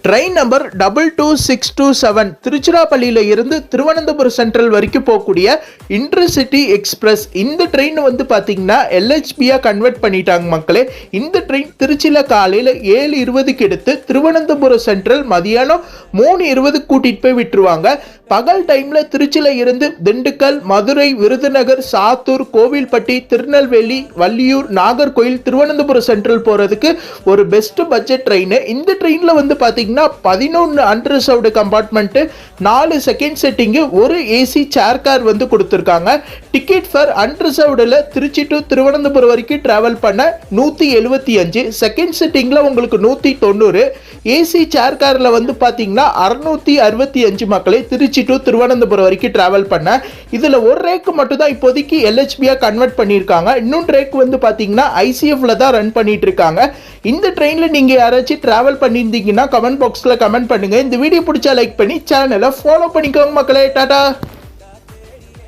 Train number 22627 திருச்சிராப்பள்ளியில இருந்து Thiruvananthapuram central வரைக்கும் போகக்கூடிய இன்டர்சிட்டி எக்ஸ்பிரஸ். இந்த ட்ரெயின் வந்து பார்த்தீங்கன்னா எல்ஹெச்பியா கன்வெர்ட் பண்ணிட்டாங்க மக்களே. இந்த ட்ரெயின் திருச்சியில் காலையில் 7:20க்கு எடுத்து திருவனந்தபுரம் சென்ட்ரல் மதியானம் 3:20 கூட்டிட்டு போய் விட்டுருவாங்க. பகல் டைம்ல திருச்சியில இருந்து திண்டுக்கல், மதுரை, விருதுநகர், சாத்தூர், கோவில்பட்டி, திருநெல்வேலி, வள்ளியூர், நாகர்கோயில், திருவனந்தபுரம் சென்ட்ரல் போறதுக்கு ஒரு பெஸ்ட் பட்ஜெட் ட்ரெயின். இந்த ட்ரெயின்ல வந்து பார்த்தீங்கன்னா 11 அன்ரிசர்வ்டு கம்பார்ட்மெண்ட், 4 செகண்ட் செட்டிங்கு, ஒரு ஏசி சேர் கார் வந்து கொடுத்துருக்காங்க. டிக்கெட் ஃபார் அன்ரிசர்வ்டுல திருச்சி டு திருவனந்தபுரம் வரைக்கும் டிராவல் பண்ண 175, செகண்ட் செட்டிங்ல உங்களுக்கு 190, ஏசி சேர் கார்ல வந்து பார்த்தீங்கன்னா 665 மக்களே திருச்சி டு திருவனந்தபுரம் வரைக்கும் டிராவல் பண்ண. இதுல ஒரு ரேக் மட்டும் தான் இப்போதைக்கு எல்ஹெச்பியா கன்வெர்ட் பண்ணியிருக்காங்க. இன்னும் ரேக் வந்து பார்த்தீங்கன்னா ஐசிஎஃப்ல தான் ரன் பண்ணிட்டு இருக்காங்க. இந்த ட்ரெயின்ல நீங்க யாராச்சும் டிராவல் பண்ணியிருந்தீங்கன்னா கமெண்ட் பாக்ஸ்ல கமெண்ட் பண்ணுங்க. இந்த வீடியோ பிடிச்சா லைக் பண்ணி சேனலை ஃபாலோ பண்ணிக்கோங்க மக்களே. டாடா.